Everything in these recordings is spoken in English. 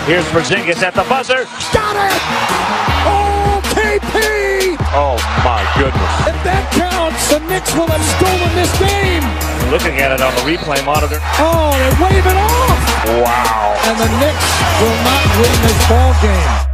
Here's Porzingis at the buzzer. Got it! Oh, KP! Oh, my goodness. If that counts, the Knicks will have stolen this game. Looking at it on the replay monitor. Oh, they wave it off. Wow. And the Knicks will not win this ball game.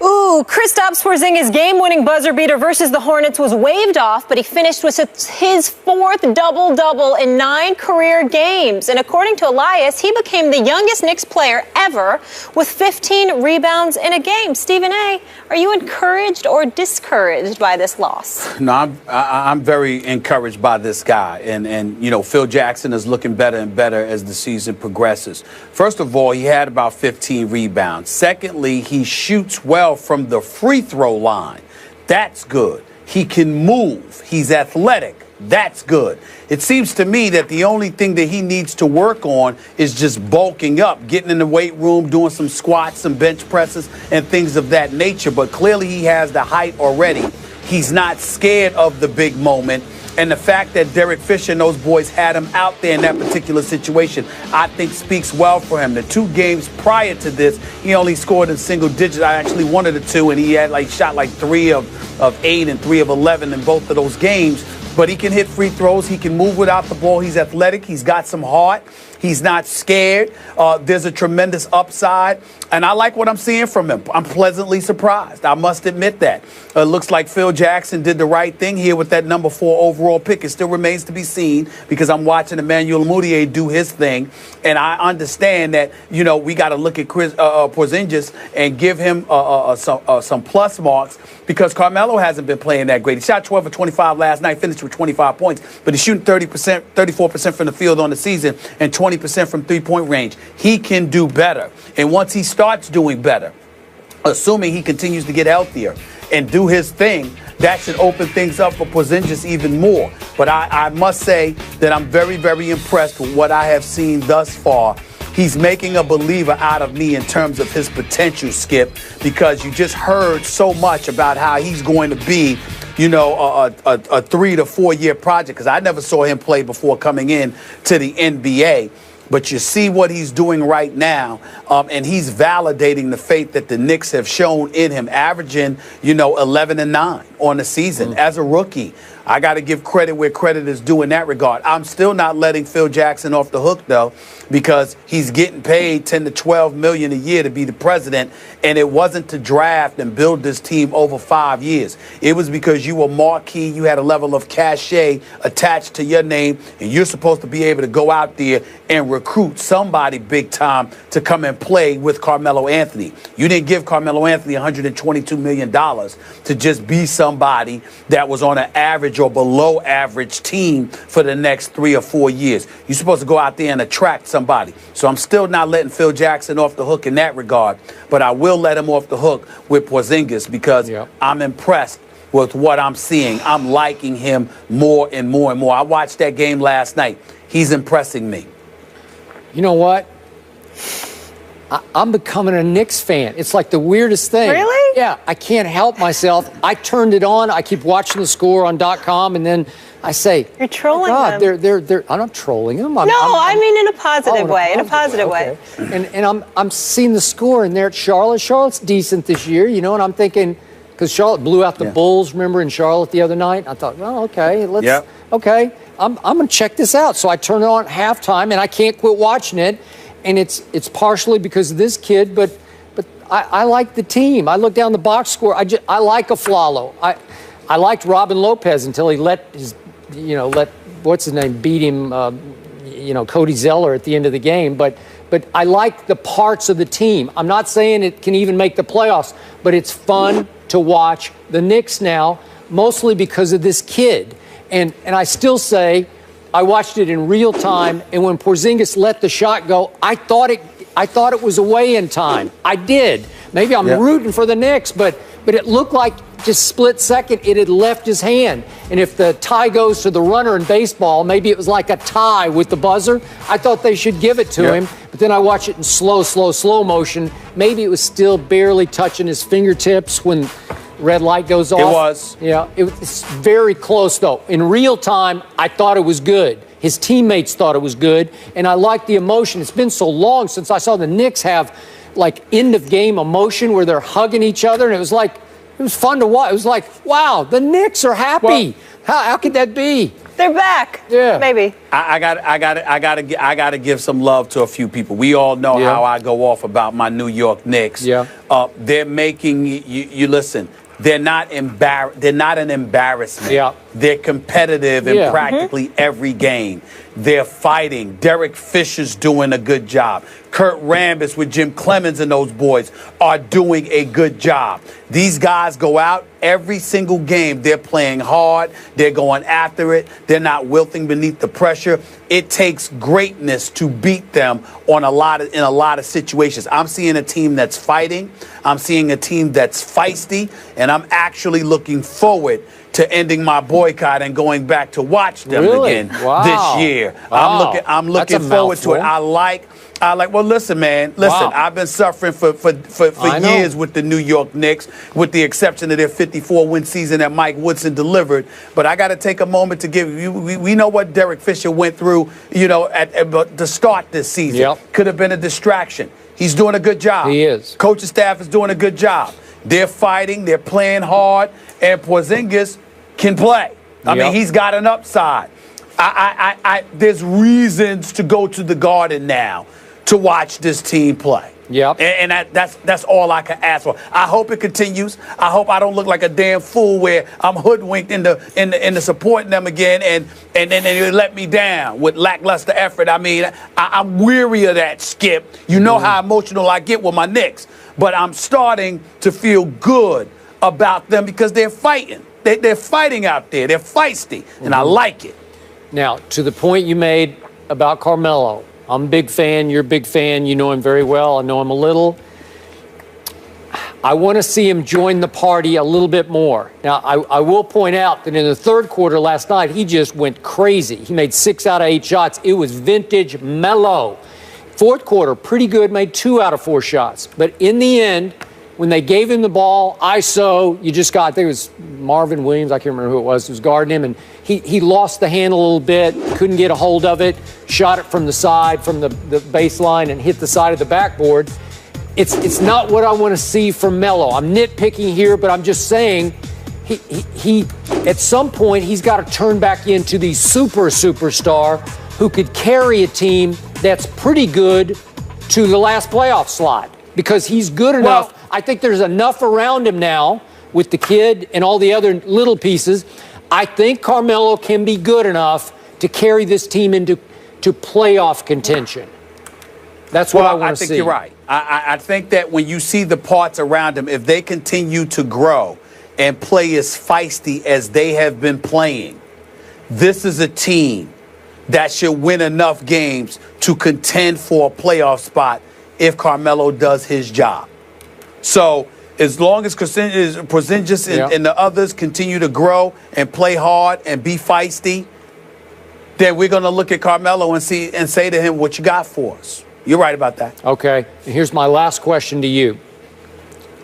Ooh, Kristaps Porzingis' game-winning buzzer beater versus the Hornets was waved off, but he finished with his fourth double-double in 9 career games. And according to Elias, he became the youngest Knicks player ever with 15 rebounds in a game. Stephen A., are you encouraged or discouraged by this loss? No, I'm very encouraged by this guy. And, you know, Phil Jackson is looking better and better as the season progresses. First of all, he had about 15 rebounds. Secondly, he shoots well from the free throw line. That's good. He can move. He's athletic. That's good. It seems to me that the only thing that he needs to work on is just bulking up, getting in the weight room, doing some squats, some bench presses, and things of that nature. But clearly he has the height already. He's not scared of the big moment. And the fact that Derek Fisher and those boys had him out there in that particular situation, I think speaks well for him. The 2 games prior to this, he only scored in single digits. I actually one of the 2, and he had shot 3 of 8 and 3 of 11 in both of those games. But he can hit free throws. He can move without the ball. He's athletic. He's got some heart. He's not scared. There's a tremendous upside. And I like what I'm seeing from him. I'm pleasantly surprised. I must admit that. It looks like Phil Jackson did the right thing here with that number 4 overall pick. It still remains to be seen because I'm watching Emmanuel Mudiay do his thing. And I understand that, you know, we got to look at Porzingis and give him some plus marks because Carmelo hasn't been playing that great. He shot 12 of 25 last night, finished with 25 points, but he's shooting 34% from the field on the season and 20% from three-point range. He can do better. And once he starts doing better, assuming he continues to get healthier and do his thing, that should open things up for Porzingis even more. But I must say that I'm very, very impressed with what I have seen thus far. He's making a believer out of me in terms of his potential, Skip, because you just heard so much about how he's going to be, you know, a 3 to 4 year project, because I never saw him play before coming in to the NBA. But you see what he's doing right now, and he's validating the faith that the Knicks have shown in him, averaging, you know, 11 and 9 on the season as a rookie. I got to give credit where credit is due in that regard. I'm still not letting Phil Jackson off the hook, though, because he's getting paid $10 to $12 million a year to be the president, and it wasn't to draft and build this team over 5 years. It was because you were marquee, you had a level of cachet attached to your name, and you're supposed to be able to go out there and recruit somebody big time to come and play with Carmelo Anthony. You didn't give Carmelo Anthony $122 million to just be somebody that was on an average or below average team for the next 3 or 4 years. You're supposed to go out there and attract somebody. So I'm still not letting Phil Jackson off the hook in that regard, but I will let him off the hook with Porzingis because I'm impressed with what I'm seeing. I'm liking him more and more and more. I watched that game last night. He's impressing me. You know what? I'm becoming a Knicks fan. It's like the weirdest thing. Really? Yeah, I can't help myself. I turned it on. I keep watching the score on .com, and then I say, "You're trolling them." They're. I'm not trolling them. I mean in a positive way. In a positive way. And I'm seeing the score, and they're at Charlotte. Charlotte's decent this year, you know. And I'm thinking, because Charlotte blew out the Bulls, remember, in Charlotte the other night. I thought, well, okay, okay, I'm gonna check this out. So I turn it on at halftime, and I can't quit watching it. And it's partially because of this kid, but I like the team. I look down the box score. I like Aflalo. I liked Robin Lopez until he let what's his name beat him, Cody Zeller at the end of the game. But I like the parts of the team. I'm not saying it can even make the playoffs, but it's fun to watch the Knicks now, mostly because of this kid. And I still say, I watched it in real time, and when Porzingis let the shot go, I thought it was away in time. I did. Maybe I'm rooting for the Knicks, but it looked like just split second it had left his hand. And if the tie goes to the runner in baseball, maybe it was like a tie with the buzzer. I thought they should give it to him, but then I watched it in slow motion. Maybe it was still barely touching his fingertips when red light goes off. It was. Yeah, it's very close, though. In real time, I thought it was good. His teammates thought it was good, and I like the emotion. It's been so long since I saw the Knicks have like end of game emotion where they're hugging each other, and it was fun to watch. It was like, wow, the Knicks are happy. Well, how could that be? They're back. Yeah. Maybe. I gotta give some love to a few people. We all know how I go off about my New York Knicks. Yeah. They're making you listen. They're not They're not an embarrassment. Yeah. They're competitive in practically every game. They're fighting. Derek Fisher's doing a good job. Kurt Rambis with Jim Clemens and those boys are doing a good job. These guys go out every single game. They're playing hard. They're going after it. They're not wilting beneath the pressure. It takes greatness to beat them in a lot of situations. I'm seeing a team that's fighting. I'm seeing a team that's feisty, and I'm actually looking forward to ending my boycott and going back to watch them again this year. Wow. I'm looking forward to it. I like. Well, listen, man. Listen, I've been suffering for years with the New York Knicks, with the exception of their 54-win season that Mike Woodson delivered. But I got to take a moment to give you. We know what Derek Fisher went through, at the start this season. Yep. Could have been a distraction. He's doing a good job. He is. Coaching staff is doing a good job. They're fighting. They're playing hard. And Porzingis can play. I mean, he's got an upside. There's reasons to go to the Garden now to watch this team play. Yep. And that's all I can ask for. I hope it continues. I hope I don't look like a damn fool where I'm hoodwinked into supporting them again and then they let me down with lackluster effort. I mean, I'm weary of that, Skip. You know how emotional I get with my Knicks. But I'm starting to feel good about them because they're fighting. They're fighting out there. They're feisty, and I like it. Now, to the point you made about Carmelo, I'm a big fan. You're a big fan. You know him very well. I know him a little. I want to see him join the party a little bit more. Now, I will point out that in the third quarter last night, he just went crazy. He made 6 out of 8 shots. It was vintage Melo. Fourth quarter, pretty good, made 2 out of 4 shots. But in the end, when they gave him the ball, ISO, I think it was Marvin Williams, I can't remember who it was guarding him, and he lost the handle a little bit, couldn't get a hold of it, shot it from the side, from the baseline, and hit the side of the backboard. It's not what I want to see from Melo. I'm nitpicking here, but I'm just saying he at some point, he's got to turn back into the superstar who could carry a team that's pretty good to the last playoff slot because he's good enough. I think there's enough around him now with the kid and all the other little pieces. I think Carmelo can be good enough to carry this team into playoff contention. That's what I want to see. I think you're right. I think that when you see the parts around him, if they continue to grow and play as feisty as they have been playing, this is a team that should win enough games to contend for a playoff spot if Carmelo does his job. So as long as Porzingis and the others continue to grow and play hard and be feisty, then we're going to look at Carmelo and say to him, what you got for us? You're right about that. Okay. And here's my last question to you.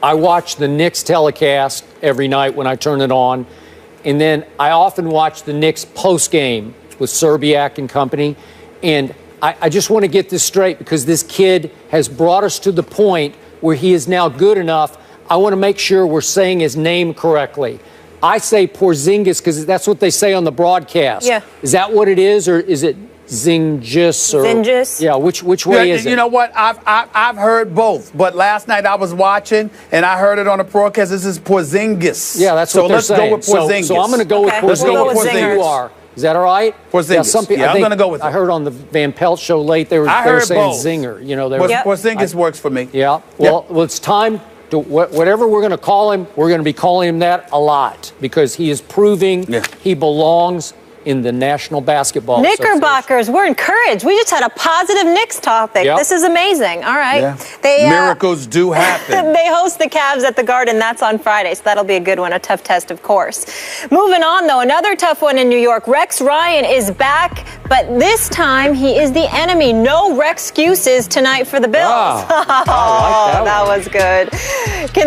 I watch the Knicks telecast every night when I turn it on, and then I often watch the Knicks post-game with Serbiak and company, and I just want to get this straight because this kid has brought us to the point where he is now good enough. I want to make sure we're saying his name correctly. I say Porzingis because that's what they say on the broadcast. Yeah. Is that what it is, or is it Zingis? Or, Zingis? Yeah, which way is it? You know what? I've heard both, but last night I was watching and I heard it on the broadcast. This is Porzingis. Yeah, that's what they're saying. So let's go with Porzingis. So I'm going to go with Porzingis. Let's go with Porzingis. You are. Is that all right? Porzingis. Yeah, I'm going to go with it. I heard on the Van Pelt show late they were saying both. Zinger. You know, Porzingis works for me. Yeah. Well, it's time to whatever we're going to call him. We're going to be calling him that a lot because he is proving he belongs in the National Basketball Knickerbockers, we're encouraged. We just had a positive Knicks topic. Yep. This is amazing. All right. Yeah. Miracles do happen. They host the Cavs at the Garden. That's on Friday, so that'll be a good one, a tough test, of course. Moving on, though, another tough one in New York. Rex Ryan is back, but this time he is the enemy. No Rex excuses tonight for the Bills. Wow. I like that was good. Can they